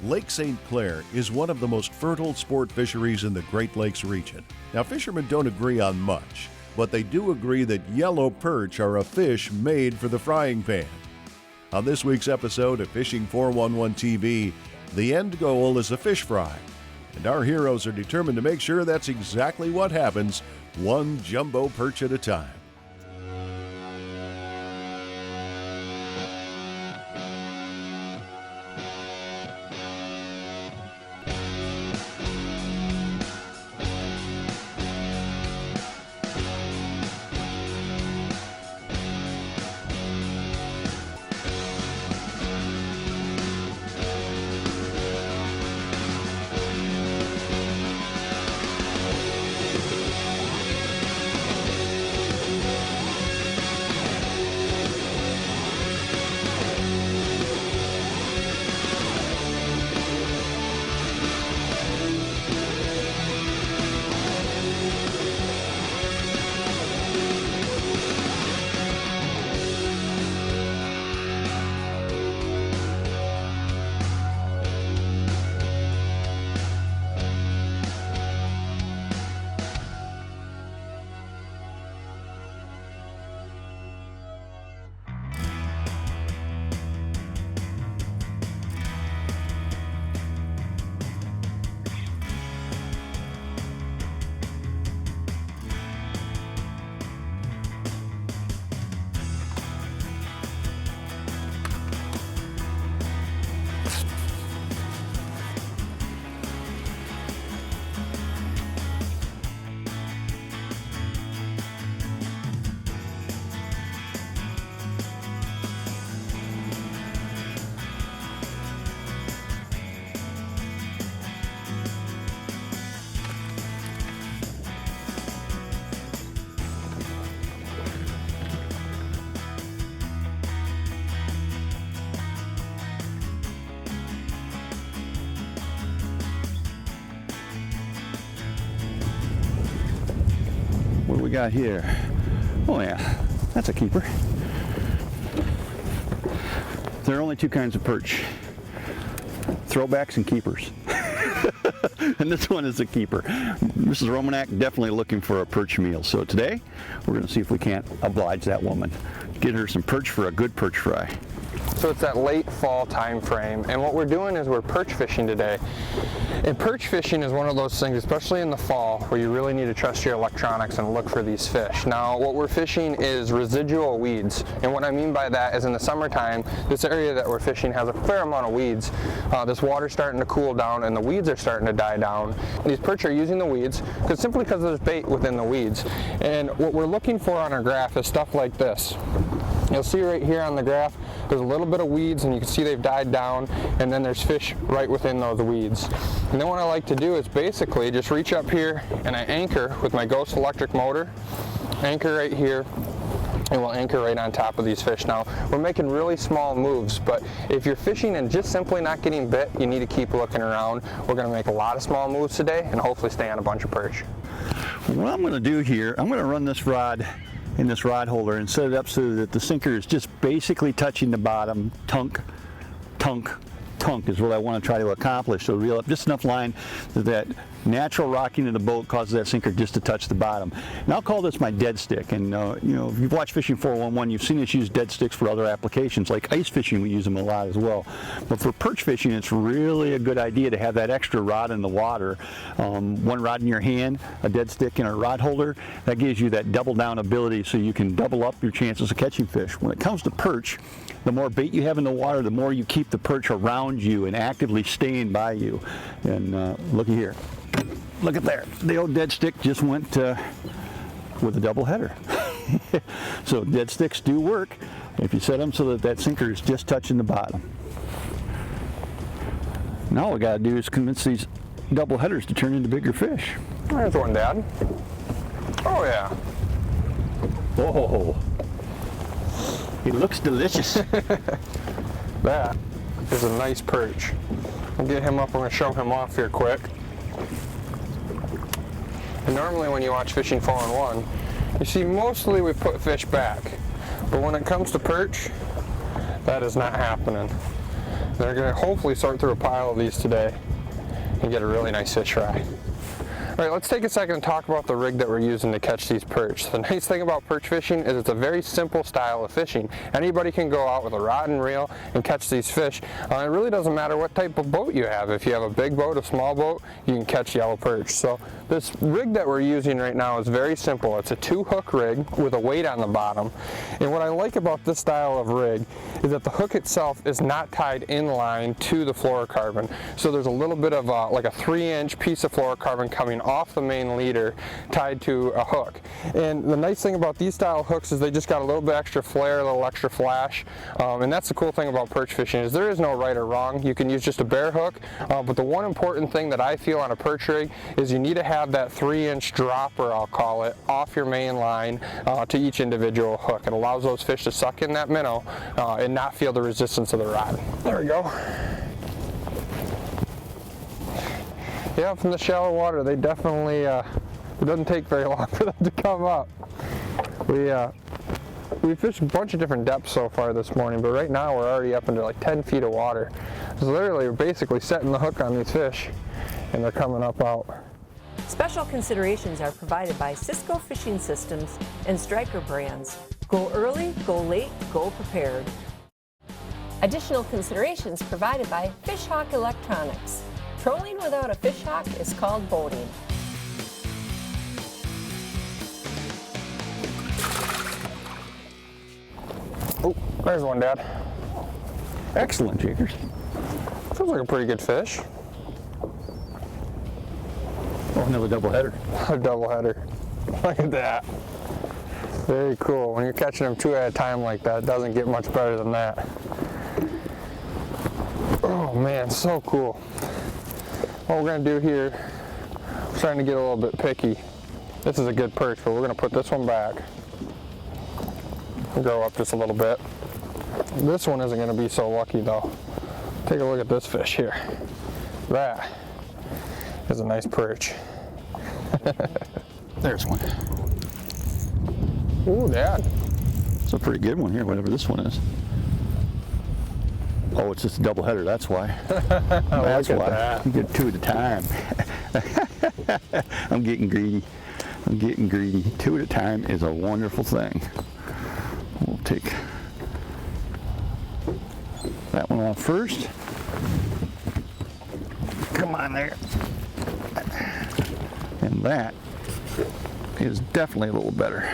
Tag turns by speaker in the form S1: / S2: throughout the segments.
S1: Lake St. Clair is one of the most fertile sport fisheries in the Great Lakes region. Now, fishermen don't agree on much, but they do agree that yellow perch are a fish made for the frying pan. On this week's episode of Fishing 411 TV, the end goal is a fish fry, and our heroes are determined to make sure that's exactly what happens, one jumbo perch at a time.
S2: What do we got here? Oh yeah, that's a keeper. There are only two kinds of perch: throwbacks and keepers. And this one is a keeper. Mrs. Romanack definitely looking for a perch meal. So today, we're going to see if we can't oblige that woman. Get her some perch for a good perch fry.
S3: So it's that late fall time frame, and what we're doing is we're perch fishing today. And perch fishing is one of those things, especially in the fall, where you really need to trust your electronics and look for these fish. Now, what we're fishing is residual weeds, and what I mean by that is in the summertime, this area that we're fishing has a fair amount of weeds. This water's starting to cool down, and the weeds are starting to die down. These perch are using the weeds simply because there's bait within the weeds. And what we're looking for on our graph is stuff like this. You'll see right here on the graph, there's a little bit of weeds, and you can see they've died down, and then there's fish right within those weeds. And then what I like to do is basically just reach up here and I anchor with my Ghost electric motor, anchor right here, and we'll anchor right on top of these fish. Now, we're making really small moves, but if you're fishing and just simply not getting bit, you need to keep looking around. We're gonna make a lot of small moves today and hopefully stay on a bunch of perch.
S2: What I'm gonna do here, I'm gonna run this rod in this rod holder and set it up so that the sinker is just basically touching the bottom. Tunk, tunk, tunk is what I want to try to accomplish. So reel up just enough line that natural rocking of the boat causes that sinker just to touch the bottom. And I'll call this my dead stick. And you know, if you've watched Fishing 411, you've seen us use dead sticks for other applications. Like ice fishing, we use them a lot as well. But for perch fishing, it's really a good idea to have that extra rod in the water. One rod in your hand, a dead stick in a rod holder. That gives you that double down ability so you can double up your chances of catching fish. When it comes to perch, the more bait you have in the water, the more you keep the perch around you and actively staying by you. And looky here. Look at there. The old dead stick just went with a double header. So dead sticks do work if you set them so that that sinker is just touching the bottom. Now all we got to do is convince these double headers to turn into bigger fish.
S3: There's one, Dad. Oh yeah.
S2: Oh, he looks delicious.
S3: That is a nice perch. We'll get him up. I'm going to show him off here quick. And normally when you watch Fishing 411, you see mostly we put fish back. But when it comes to perch, that is not happening. They're gonna hopefully sort through a pile of these today and get a really nice fish fry. All right, let's take a second and talk about the rig that we're using to catch these perch. The nice thing about perch fishing is it's a very simple style of fishing. Anybody can go out with a rod and reel and catch these fish. It really doesn't matter what type of boat you have. If you have a big boat, a small boat, you can catch yellow perch. So this rig that we're using right now is very simple. It's a 2-hook rig with a weight on the bottom. And what I like about this style of rig is that the hook itself is not tied in line to the fluorocarbon. So there's a little bit of like a 3-inch piece of fluorocarbon coming off the main leader tied to a hook. And the nice thing about these style hooks is they just got a little bit extra flare, a little extra flash. And that's the cool thing about perch fishing is there is no right or wrong. You can use just a bare hook, but the one important thing that I feel on a perch rig is you need to have that 3-inch dropper, I'll call it, off your main line to each individual hook. It allows those fish to suck in that minnow and not feel the resistance of the rod. There we go. Yeah, from the shallow water, they definitely, it doesn't take very long for them to come up. We fished a bunch of different depths so far this morning, but right now we're already up into like 10 feet of water. So literally we're basically setting the hook on these fish and they're coming up out.
S4: Special considerations are provided by Cisco Fishing Systems and Striker brands. Go early, go late, go prepared. Additional considerations provided by Fishhawk Electronics. Trolling without a fishhawk is called boating.
S3: Oh, there's one, Dad.
S2: Excellent, Jakers.
S3: Feels like a pretty good fish.
S2: Oh, another double header.
S3: A double header. Look at that. Very cool. When you're catching them 2 at a time like that, it doesn't get much better than that. Oh man, so cool. What we're going to do here, I'm starting to get a little bit picky. This is a good perch, but we're going to put this one back. Go up just a little bit. This one isn't going to be so lucky though. Take a look at this fish here. That is a nice perch.
S2: There's one.
S3: Ooh, Dad.
S2: It's a pretty good one here, whatever this one is. Oh, it's just a double header, that's why. That's why.
S3: That.
S2: You get 2 at a time. I'm getting greedy. I'm getting greedy. 2 at a time is a wonderful thing. We'll take that one off first. Come on there. And that is definitely a little better.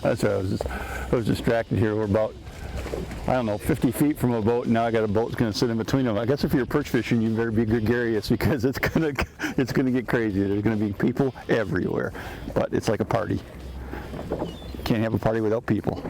S2: That's why I was distracted here. We're about, I don't know, 50 feet from a boat, and now I got a boat that's going to sit in between them. I guess if you're perch fishing, you better be gregarious because it's gonna get crazy. There's going to be people everywhere, but it's like a party. Can't have a party without people.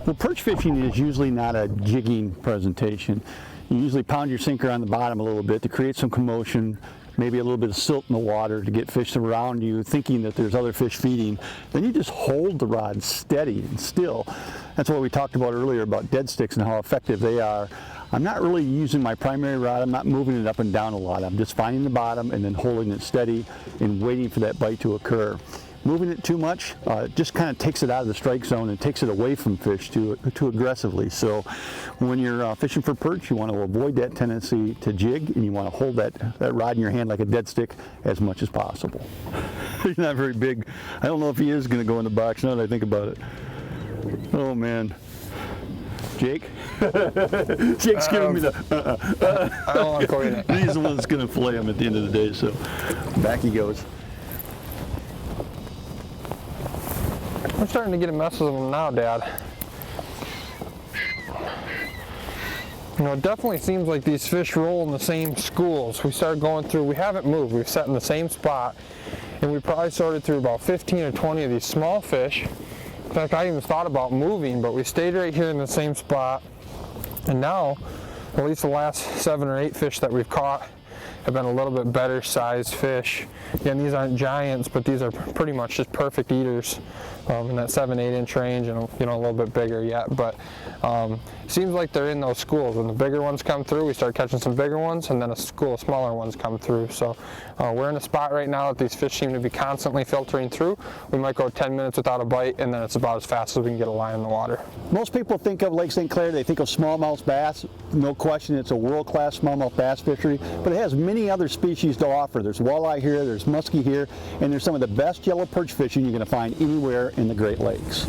S2: Well, perch fishing is usually not a jigging presentation. You usually pound your sinker on the bottom a little bit to create some commotion, maybe a little bit of silt in the water to get fish around you thinking that there's other fish feeding. Then you just hold the rod steady and still. That's what we talked about earlier about dead sticks and how effective they are. I'm not really using my primary rod. I'm not moving it up and down a lot. I'm just finding the bottom and then holding it steady and waiting for that bite to occur. Moving it too much just kind of takes it out of the strike zone and takes it away from fish too aggressively. So when you're fishing for perch, you want to avoid that tendency to jig, and you want to hold that rod in your hand like a dead stick as much as possible. He's not very big. I don't know if he is going to go in the box now that I think about it. Oh man. Jake? Jake's giving me the
S3: I don't want to go in it.
S2: He's the one that's going to fillet him at the end of the day, so back he goes.
S3: I'm starting to get a mess with them now, Dad. You know, it definitely seems like these fish roll in the same schools. We started going through, we haven't moved, we've sat in the same spot, and we probably sorted through about 15 or 20 of these small fish. In fact, I even thought about moving, but we stayed right here in the same spot. And now, at least the last 7 or 8 fish that we've caught have been a little bit better sized fish. Again, these aren't giants, but these are pretty much just perfect eaters in that 7-8 inch range, and a little bit bigger yet. But seems like they're in those schools. When the bigger ones come through, we start catching some bigger ones, and then a school of smaller ones come through. So we're in a spot right now that these fish seem to be constantly filtering through. We might go 10 minutes without a bite, and then it's about as fast as we can get a line in the water.
S2: Most people think of Lake St. Clair, they think of smallmouth bass. No question, it's a world-class smallmouth bass fishery, but it has many other species to offer. There's walleye here, there's musky here, and there's some of the best yellow perch fishing you're going to find anywhere in the Great Lakes.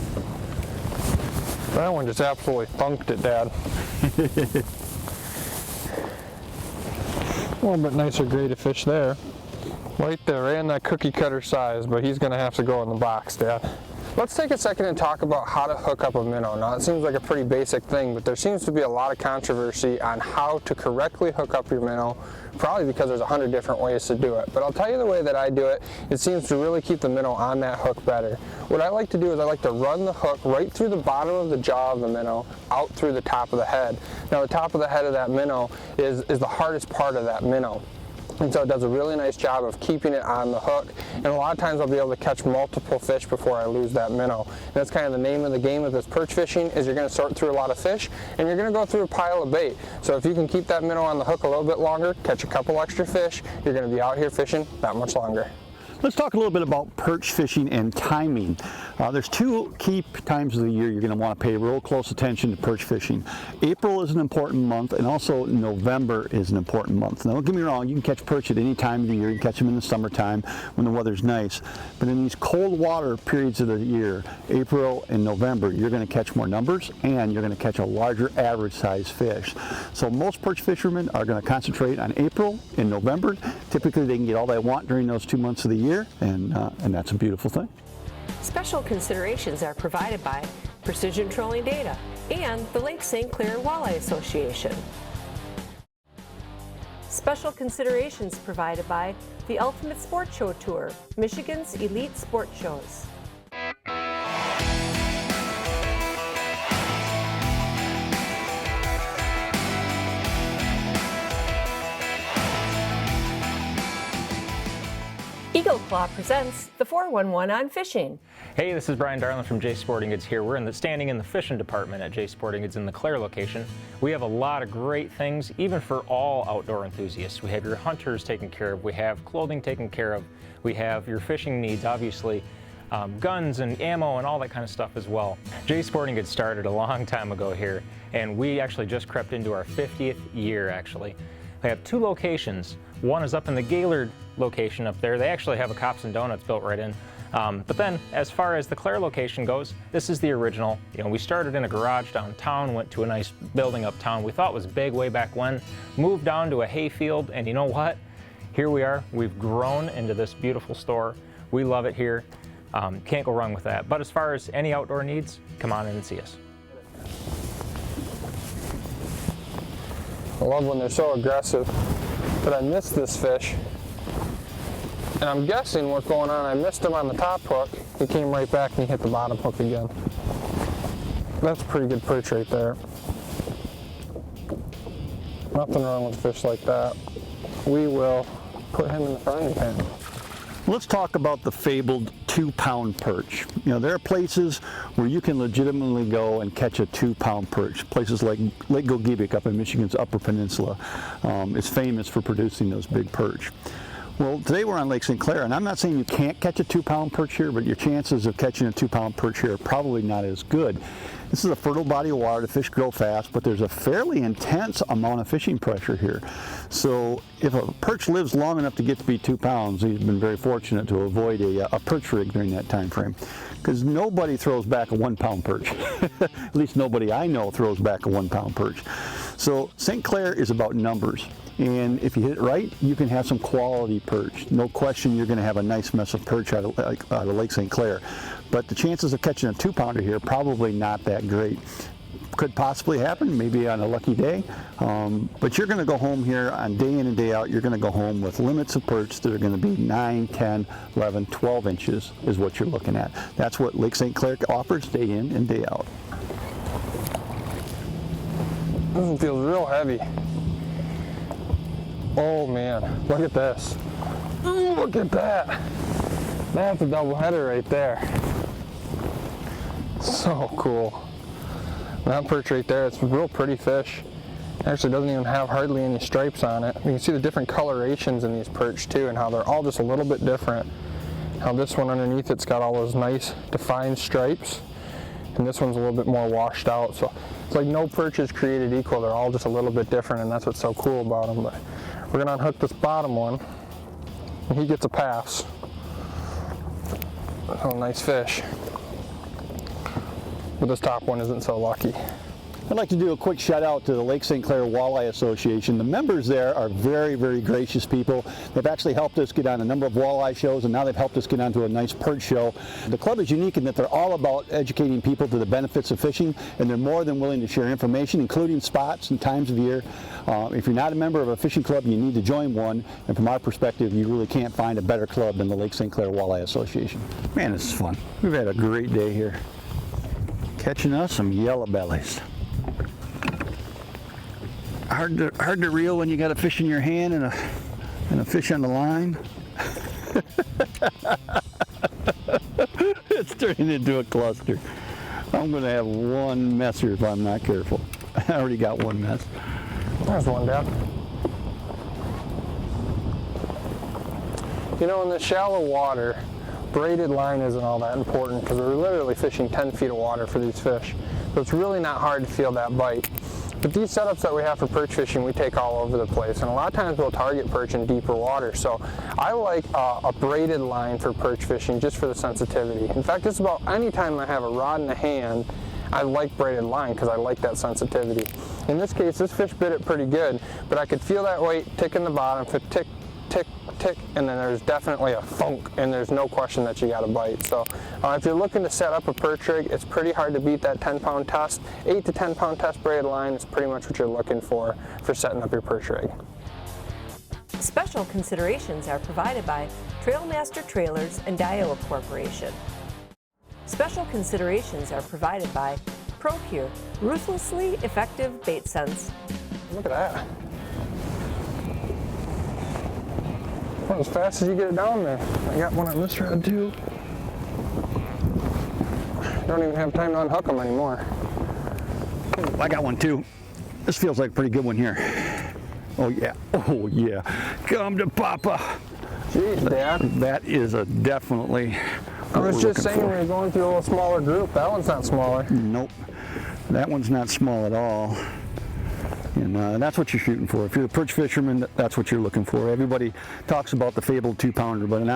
S3: That one just absolutely thunked it, Dad. A little bit nicer grade of fish there. Right there, and that cookie cutter size, but he's going to have to go in the box, Dad. Let's take a second and talk about how to hook up a minnow. Now, it seems like a pretty basic thing, but there seems to be a lot of controversy on how to correctly hook up your minnow, probably because there's 100 different ways to do it. But I'll tell you the way that I do it. It seems to really keep the minnow on that hook better. What I like to do is I like to run the hook right through the bottom of the jaw of the minnow, out through the top of the head. Now, the top of the head of that minnow is the hardest part of that minnow. And so it does a really nice job of keeping it on the hook. And a lot of times I'll be able to catch multiple fish before I lose that minnow. And that's kind of the name of the game with this perch fishing, is you're going to sort through a lot of fish and you're going to go through a pile of bait. So if you can keep that minnow on the hook a little bit longer, catch a couple extra fish, you're going to be out here fishing that much longer.
S2: Let's talk a little bit about perch fishing and timing. There's two key times of the year you're going to want to pay real close attention to perch fishing. April is an important month, and also November is an important month. Now, don't get me wrong, you can catch perch at any time of the year. You can catch them in the summertime when the weather's nice. But in these cold water periods of the year, April and November, you're going to catch more numbers and you're going to catch a larger average size fish. So most perch fishermen are going to concentrate on April and November. Typically, they can get all they want during those 2 months of the year. And that's a beautiful thing.
S4: Special considerations are provided by Precision Trolling Data and the Lake St. Clair Walleye Association. Special considerations provided by the Ultimate Sport Show Tour, Michigan's elite sport shows. Eagle Claw presents the 411 on fishing.
S5: Hey, this is Brian Darland from Jay Sporting Goods here. We're standing in the fishing department at Jay Sporting Goods in the Clair location. We have a lot of great things, even for all outdoor enthusiasts. We have your hunters taken care of. We have clothing taken care of. We have your fishing needs, obviously, guns and ammo and all that kind of stuff as well. Jay Sporting Goods started a long time ago here, and we actually just crept into our 50th year, actually. They have two locations. One is up in the Gaylord location up there. They actually have a Cops and Donuts built right in. But then, as far as the Clair location goes, this is the original. You know, we started in a garage downtown, went to a nice building uptown we thought was big way back when, moved down to a hayfield, and you know what? Here we are. We've grown into this beautiful store. We love it here. Can't go wrong with that. But as far as any outdoor needs, come on in and see us.
S3: I love when they're so aggressive. But I missed this fish. And I'm guessing what's going on, I missed him on the top hook. He came right back and he hit the bottom hook again. That's a pretty good perch right there. Nothing wrong with a fish like that. We will put him in the frying pan.
S2: Let's talk about the fabled 2-pound perch. You know, there are places where you can legitimately go and catch a 2-pound perch. Places like Lake Gogebic up in Michigan's Upper Peninsula is famous for producing those big perch. Well, today we're on Lake St. Clair, and I'm not saying you can't catch a 2-pound perch here, but your chances of catching a 2-pound perch here are probably not as good. This is a fertile body of water. The fish grow fast, but there's a fairly intense amount of fishing pressure here. So if a perch lives long enough to get to be 2 pounds, he's been very fortunate to avoid a perch rig during that time frame. Because nobody throws back a 1-pound perch. At least nobody I know throws back a 1-pound perch. So St. Clair is about numbers. And if you hit it right, you can have some quality perch. No question you're going to have a nice mess of perch out of Lake St. Clair. But the chances of catching a 2-pounder here, probably not that great. Could possibly happen, maybe on a lucky day. But you're going to go home here on day in and day out. You're going to go home with limits of perch that are going to be 9, 10, 11, 12 inches is what you're looking at. That's what Lake St. Clair offers day in and day out.
S3: This one feels real heavy. Oh man, look at this. Ooh, look at that. That's a double header right there. So cool. That perch right there, it's a real pretty fish. Actually doesn't even have hardly any stripes on it. You can see the different colorations in these perch too, and how they're all just a little bit different. How this one underneath it's got all those nice defined stripes, and this one's a little bit more washed out. So it's like no perch is created equal. They're all just a little bit different, and that's what's so cool about them. But we're gonna unhook this bottom one, and he gets a pass. Oh, nice fish. But this top one isn't so lucky.
S2: I'd like to do a quick shout out to the Lake St. Clair Walleye Association. The members there are very, very gracious people. They've actually helped us get on a number of walleye shows, and now they've helped us get onto a nice perch show. The club is unique in that they're all about educating people to the benefits of fishing, and they're more than willing to share information, including spots and times of year. If you're not a member of a fishing club, you need to join one, and from our perspective, you really can't find a better club than the Lake St. Clair Walleye Association. Man, this is fun. We've had a great day here. Catching us some yellow bellies. Hard to reel when you got a fish in your hand and a fish on the line. It's turning into a cluster. I'm going to have one messer if I'm not careful. I already got one mess.
S3: There's one down. You know, in the shallow water, braided line isn't all that important because we're literally fishing 10 feet of water for these fish. So it's really not hard to feel that bite. But these setups that we have for perch fishing, we take all over the place, and a lot of times we'll target perch in deeper water. So I like a braided line for perch fishing just for the sensitivity. In fact, just about any time I have a rod in the hand, I like braided line because I like that sensitivity. In this case, this fish bit it pretty good, but I could feel that weight tick in the bottom, tick, tick, tick, and then there's definitely a thunk, and there's no question that you got a bite. So if you're looking to set up a perch rig, it's pretty hard to beat that 10-pound test. 8 to 10-pound test braided line is pretty much what you're looking for setting up your perch rig.
S4: Special considerations are provided by Trailmaster Trailers and Daiwa Corporation. Special considerations are provided by Procure, ruthlessly effective bait sense.
S3: Look at that. Well, as fast as you get it down there. I got one on this rod too. Don't even have time to unhook them anymore.
S2: I got one too. This feels like a pretty good one here. Oh yeah, oh yeah. Come to Papa.
S3: Jeez, Dad.
S2: That is a definitely.
S3: I was just saying when you're going through a little smaller group, that one's not smaller.
S2: Nope, that one's not small at all. And that's what you're shooting for. If you're a perch fisherman, that's what you're looking for. Everybody talks about the fabled 2-pounder, but the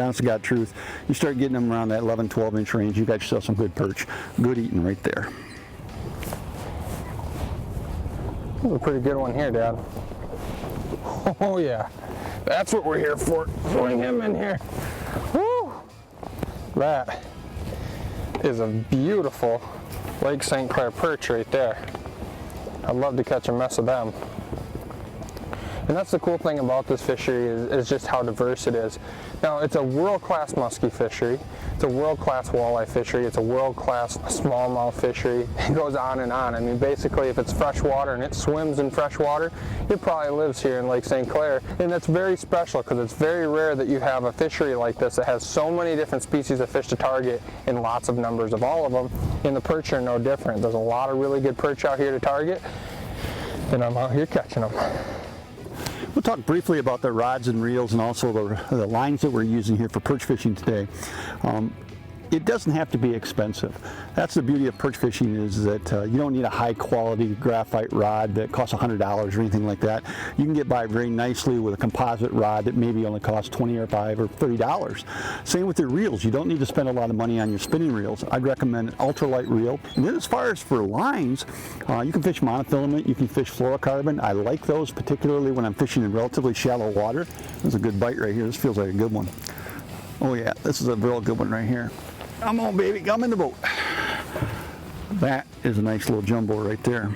S2: honest to God truth, you start getting them around that 11, 12-inch range, you got yourself some good perch. Good eating right there.
S3: That's a pretty good one here, Dad. Oh yeah, that's what we're here for. Throwing him in here. Woo! That is a beautiful Lake St. Clair perch right there. I'd love to catch a mess of them. And that's the cool thing about this fishery is just how diverse it is. Now, it's a world-class musky fishery. It's a world-class walleye fishery. It's a world-class smallmouth fishery. It goes on and on. I mean, basically, if it's fresh water and it swims in fresh water, it probably lives here in Lake St. Clair. And that's very special because it's very rare that you have a fishery like this that has so many different species of fish to target in lots of numbers of all of them. And the perch are no different. There's a lot of really good perch out here to target, and I'm out here catching them.
S2: We'll talk briefly about the rods and reels and also the lines that we're using here for perch fishing today. It doesn't have to be expensive. That's the beauty of perch fishing is that you don't need a high quality graphite rod that costs $100 or anything like that. You can get by very nicely with a composite rod that maybe only costs $20 or $5 or $30. Same with your reels. You don't need to spend a lot of money on your spinning reels. I'd recommend an ultralight reel. And then as far as for lines, you can fish monofilament, you can fish fluorocarbon. I like those particularly when I'm fishing in relatively shallow water. There's a good bite right here. This feels like a good one. Oh yeah, this is a real good one right here. Come on, baby, come in the boat. That is a nice little jumbo right there.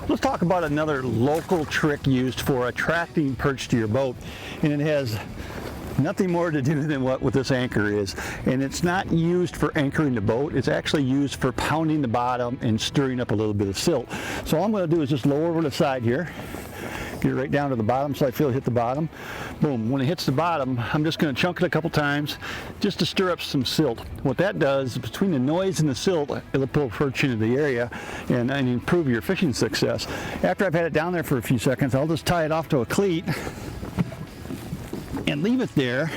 S2: Let's talk about another local trick used for attracting perch to your boat, and it has nothing more to do than what this anchor is. And it's not used for anchoring the boat, it's actually used for pounding the bottom and stirring up a little bit of silt. So all I'm going to do is just lower over the side here, Get it right down to the bottom so I feel it hit the bottom. Boom. When it hits the bottom, I'm just going to chunk it a couple times just to stir up some silt. What that does, between the noise and the silt, it'll pull perch into the area and improve your fishing success. After I've had it down there for a few seconds, I'll just tie it off to a cleat and leave it there.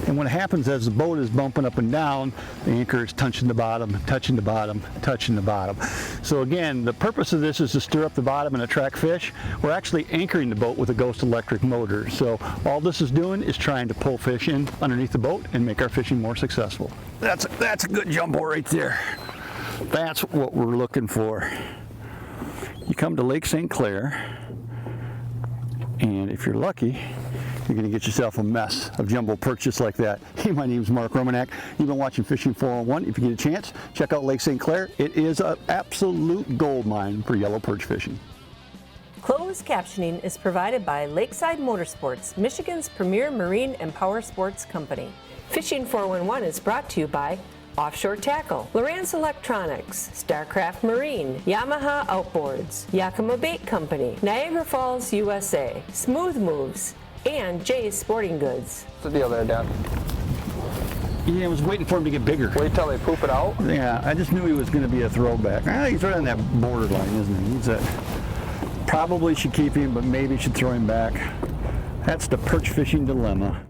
S2: And what happens as the boat is bumping up and down, the anchor is touching the bottom, touching the bottom, touching the bottom. So again, the purpose of this is to stir up the bottom and attract fish. We're actually anchoring the boat with a Ghost electric motor. So all this is doing is trying to pull fish in underneath the boat and make our fishing more successful. That's a good jumbo right there. That's what we're looking for. You come to Lake St. Clair, and if you're lucky, you're going to get yourself a mess of jumbo perch just like that. Hey, my name's Mark Romanack. You've been watching Fishing 411. If you get a chance, check out Lake St. Clair. It is an absolute gold mine for yellow perch fishing.
S4: Closed captioning is provided by Lakeside Motorsports, Michigan's premier marine and power sports company. Fishing 411 is brought to you by Offshore Tackle, Lowrance Electronics, Starcraft Marine, Yamaha Outboards, Yakima Bait Company, Niagara Falls, USA, Smooth Moves, and Jay's Sporting Goods.
S3: What's the deal there, Dad?
S2: Yeah, I was waiting for him to get bigger.
S3: Wait till they poop it out?
S2: Yeah, I just knew he was going to be a throwback. He's right on that borderline, isn't he? He's a, probably should keep him, but maybe should throw him back. That's the perch fishing dilemma.